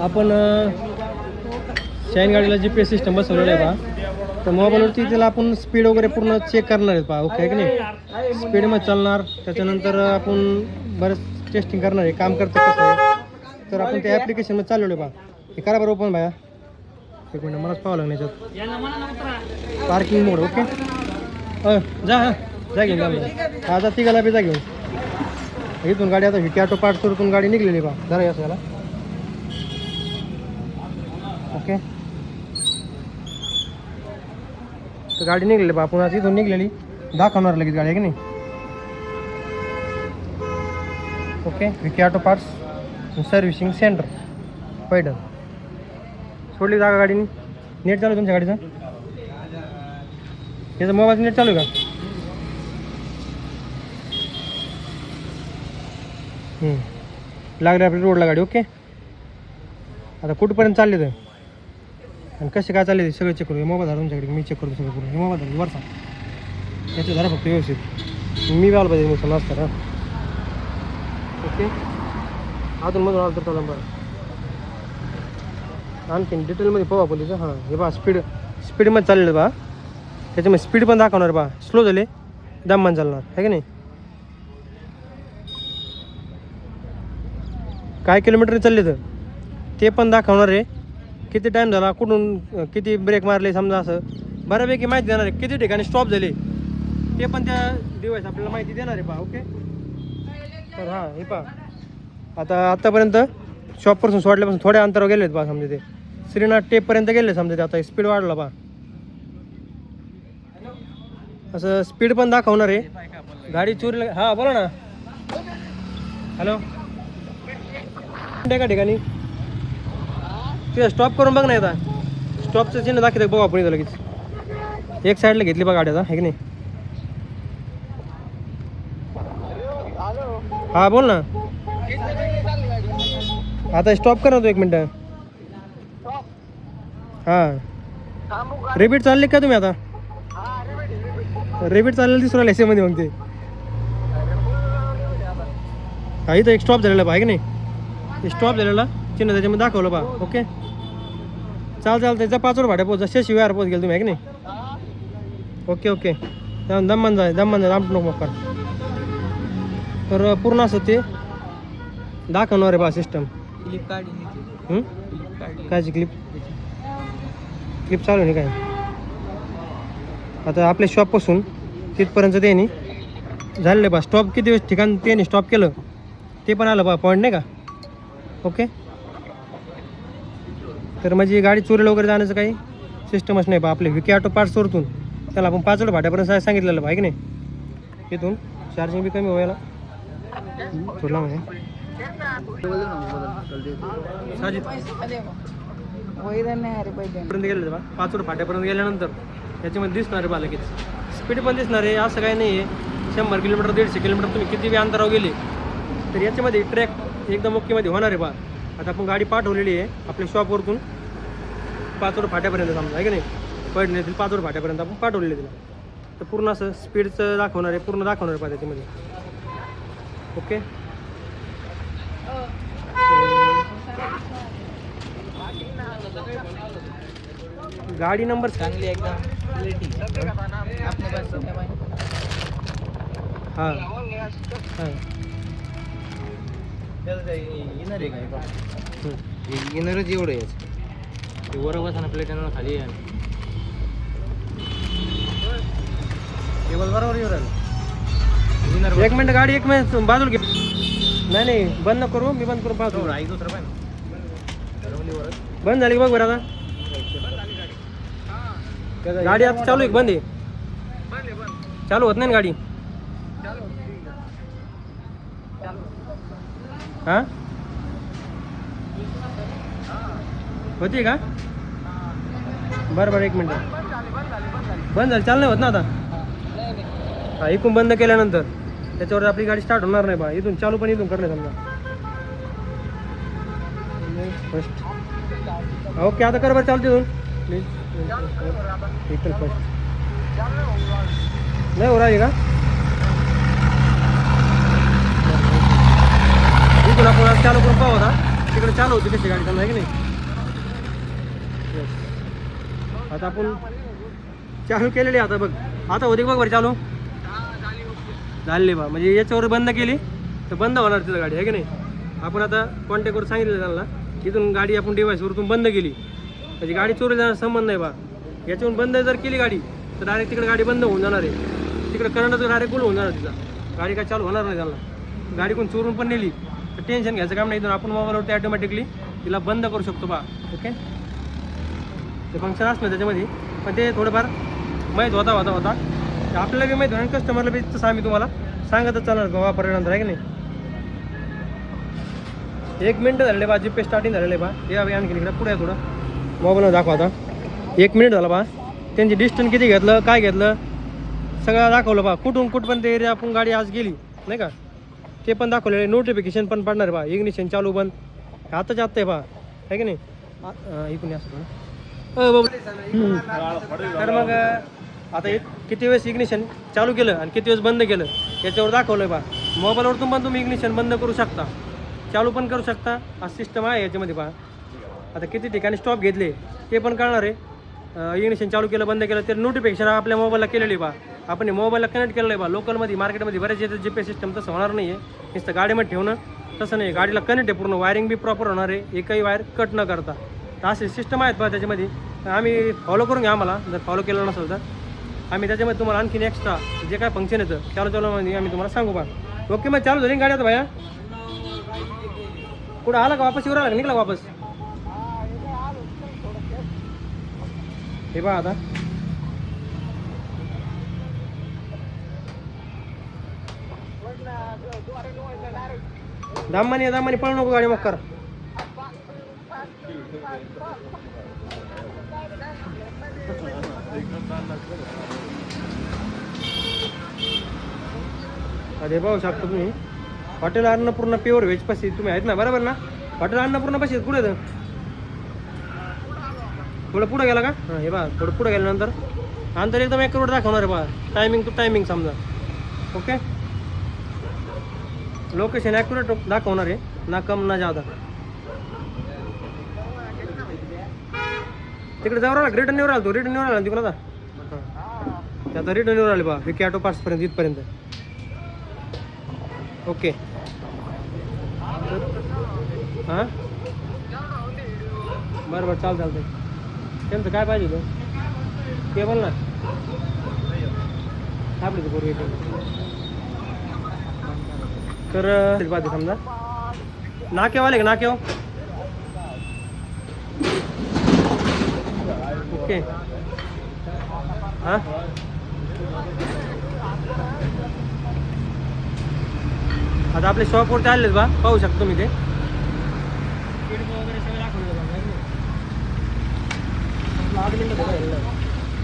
आपण शाईन गाडीला GPS system बसवलेलं आहे पहा. तर मोबाईलवरती त्याला आपण स्पीड वगैरे पूर्ण चेक करणार आहेत पहा. ओके आहे की नाही, स्पीडमध्ये चालणार. त्याच्यानंतर आपण बरंच टेस्टिंग करणार आहे, काम करतं कसं आहे. तर आपण त्या ॲप्लिकेशनमध्ये चाललेलो आहे पहा. हे करा बरं ओपन भाया. एक मिनिट मलाच पाहावं लागणार याच्यात. पार्किंग मोड. ओके जा घेऊन जा. आता तिघाला बी जा घेऊन. इथून गाडी आता हिटी ऑटो पार्ट करून गाडी निघलेली पहा. जरा या सगळ्याला. ओके, तर गाडी निघलेली बा. आपण आज इथून निघलेली दाखवणार लगेच गाडी आहे की नाही. Okay, Vicky auto parts servicing centre Paithan. सोडली जागा गाडीने. नेट चालू तुमच्या गाडीचं? याचा मोबाईल नेट चालू आहे का? लागली आपली रोडला गाडी. ओके, आता कुठपर्यंत चालले तर आणि कसे काय चालले ते सगळं चेक करू. मोबाईल धरा तुमच्याकडे, मी चेक करतो सगळं करून. हे मोबाईल धरा वरचा याचं धरा फक्त व्यवस्थित. मी आलो पाहिजे मग समज करा. ओके, अजून मधून आलं तर चालेल बरं. आणखीन डिटेलमध्ये पाहू आपण तिचं. हां, हे बा स्पीडमध्ये चाललेलं बा. त्याच्यामध्ये स्पीड पण दाखवणार बा. स्लो झाले दममान चालणार आहे की नाही. काय किलोमीटर चालले तर ते पण दाखवणार आहे. किती टाईम झाला, कुठून किती ब्रेक मारले समजा, असं बऱ्यापैकी माहिती देणार आहे. किती ठिकाणी स्टॉप झाले ते पण त्या डिव्हाइस आपल्याला माहिती देणार आहे पहा. ओके, तर हां हे पहा. आत्तापर्यंत शॉपपासून सोडल्यापासून थोड्या अंतरावर गेलेत पहा. समजा ते श्रीनाथ टेपपर्यंत गेले समजा. ते आता स्पीड वाढला पहा. असं स्पीड पण दाखवणार आहे. गाडी चोरी. हां बोला ना. हॅलो, एका ठिकाणी ते स्टॉप करून बघ ना. आता स्टॉपचं चिन्ह दाखवतं बघू आपण इथं लगेच. एक साईडला घेतली बघा गाडी आता आहे की नाही. हां बोल ना. आता स्टॉप कर ना तू, एक मिनटं. हां, रिपीट चालले का तुम्ही आता? रिपीट चाललेलं दिसू राहिलं एसएमध्ये मग ते. हा, इथं एक स्टॉप झालेला बा आहे की नाही. स्टॉप झालेला चिन्ह त्याच्यामध्ये दाखवलं बा. ओके, चालतं त्याचा 5 वर भाड्या पोहोच. जसे शिवाय पोहोच गेलं तुम्ही आहे की नाही. ओके ओके, दमन जाय दामट नको मग. तर पूर्ण असं ते दाखवणार आहे बा सिस्टम. कायची क्लिप चालू नाही काय. आता आपल्या शॉपपासून तिथपर्यंत त्यांनी झालेलं बा. स्टॉप किती ठिकाण त्यांनी स्टॉप केलं ते पण आलं बा पॉईंट नाही का. ओके, तर म्हणजे गाडी चोरीला वगैरे जाण्याचं काही सिस्टमच नाही बा. आपले विकी ऑटो पार्ट्स वरतून त्याला आपण 5 भाड्यापर्यंत सांगितलेलं बा की नाही. इथून चार्जिंग बी कमी व्हायला थोडला म्हणजे पर्यंत गेले बा. 5 फाट्यापर्यंत गेल्यानंतर याच्यामध्ये दिसणार आहे बा लगेच. स्पीड पण दिसणार आहे. असं काही नाही आहे 100 किलोमीटर 150 किलोमीटर तुम्ही किती बी अंतरावर गेले तर याच्यामध्ये ट्रॅक एकदम ओकेमध्ये होणार आहे बा. आता आपण गाडी पाठवलेली आहे आपल्या शॉपवरतून 5 फाट्यापर्यंत समजा आहे की नाही. पैठण येथील 5 फाट्यापर्यंत आपण पाठवलेली तिला. तर पूर्ण असं स्पीडचं दाखवणार आहे, पूर्ण दाखवणार आहे बा त्याच्यामध्ये. ओके, गाडी नंबर चांगली एकदम. हां हां येणार आहे काय? येणारच एवढं आहे. ते वर बसा ना प्लेटांना खाली आहे. टेबल बरोबर येऊ राहिलं. एक मिनिट गाडी, एक मिनिट बाजूला घे. नाही बंद नको करू, मी बंद करून पाहतो. बंद झाली बघ बरं. आता गाडी आता चालू आहे बंद आहे? चालू होत नाही ना गाडी. हां होती का? बरं एक मिनिट. बंद झाली, चालू नाही होत ना आता. हां, इकडून बंद केल्यानंतर त्याच्यावर आपली गाडी स्टार्ट होणार नाही बा. इथून चालू पण इथून करणे समजा. फर्स्ट ओके, आता कर बरं चालते इथून प्लीज. इथून फर्स्ट नाही हो राहिली का? इथून आपण चालू करून पाहू आता. तिकडे चालू होती कशी गाडी चालू आहे की नाही. Yes. आता आपण चालू केलेली आहे आता बघ. आता होती बघ बरं चालू झाली बा. म्हणजे याच्यावर बंद केली तर बंद होणार तिथं गाडी आहे की नाही. आपण आता कॉन्टॅक्टवर सांगितलं त्यांना इथून गाडी आपण डिव्हाइसवरतून बंद केली म्हणजे गाडी चोरी जाण्याचा संबंध नाही बा. याच्यावरून बंद जर केली गाडी तर डायरेक्ट तिकडे गाडी बंद होऊन जाणार आहे. तिकडे करंटचं डायरेक्ट गुल होऊन जाणार तिचा. गाडी काय चालू होणार नाही त्यांना. गाडी कोण चोरून पण नेली तर टेन्शन घ्यायचं काम नाही. इथून आपण मोबाईलवरती ऑटोमॅटिकली तिला बंद करू शकतो बा. ओके ते फंक्शन असलं त्याच्यामध्ये पण ते थोडंफार माहीत होता ते आपल्याला बी माहीत होणार कस्टमरला बी तसं आम्ही तुम्हाला सांगतच चालणार का वापरल्यानंतर आहे की नाही. 1 मिनिट झालेलं बा. GPS स्टार्टिंग झालेलं आहे बा. या आणखी इकडे पुढे आहे थोडं मोबाईलला दाखवा. आता 1 मिनिट झाला बा. त्यांची डिस्टन्स किती घेतलं काय घेतलं सगळं दाखवलं बा. कुठून कुठपर्यंत एरिया आपण गाडी आज गेली नाही का ते पण दाखवलेलं आहे. नोटिफिकेशन पण पडणार बा. इग्निशन चालू बंद आताच आत्ता आहे बा आहे की नाही. इकडून असं तर मग आता किती वेळेस इग्निशन चालू केलं आणि किती वेळेस बंद केलं याच्यावर दाखवलं आहे बा. मोबाईलवरतून पण तुम्ही इग्निशन बंद करू शकता चालू पण करू शकता. हा सिस्टम आहे याच्यामध्ये पहा. आता किती ठिकाणी स्टॉप घेतले ते पण कळणार आहे. इग्निशन चालू केलं बंद केलं ते नोटिफिकेशन आपल्या मोबाईलला केलेली बा. आपण हे मोबाईलला कनेक्ट केलेलं आहे बा. लोकलमध्ये मार्केटमध्ये बरेच येतं GPS सिस्टम तसं होणार नाही आहे. नुसतं गाडीमध्ये ठेवणं तसं नाही. गाडीला कनेक्ट आहे पूर्ण वायरिंग बी प्रॉपर होणार आहे. एकही वायर कट न करता तर असे सिस्टम आहेत बा त्याच्यामध्ये. आम्ही फॉलो करून घ्या. आम्हाला जर फॉलो केलं नसेल तर आम्ही त्याच्यामध्ये तुम्हाला आणखीन एक्स्ट्रा जे काय फंक्शन येतं चालूमध्ये आम्ही तुम्हाला सांगू बा. ओके मग चालू झाली गाडी आता भाया. कुठं आला का वापस येऊ राहिला निघला वापस हे बा. आता दामानी पळू नको गाडी मग कर. अरे पाहू शकता तुम्ही हॉटेल अन्नपूर्णा प्युअर व्हेज पाशी तुम्ही आहेत ना बरोबर ना. हॉटेल अन्नपूर्णा पाशी आहेत. कुठे थोडं पुढं गेला का हां हे बा. थोडं पुढं गेल्यानंतर अंतर एकदम 1 करोड दाखवणार आहे बा. टायमिंग टू टायमिंग समजा. ओके लोकेशन ॲक्युरेट दाखवणार आहे ना कम ना जादा. तिकडे जाऊ राहिला रिटर्न येऊ राहिला तो रिटर्न येऊ राहिला तिकडे आता हां आता रिटर्न येऊ राहिले बा. विकी ऑटो पार्ट्सपर्यंत इथपर्यंत. ओके हां बरं चालतं. त्यांचं काय पाहिजे होतं केबल ना आपली तर पूर्वी तर पाहिजे समजा नाकेवाले का नाकेव. ओके हां आता आपल्या शॉपवरती आलेच बा. पाहू शकतो मी ते वगैरे सगळं दाखवलं 8 मिनिटं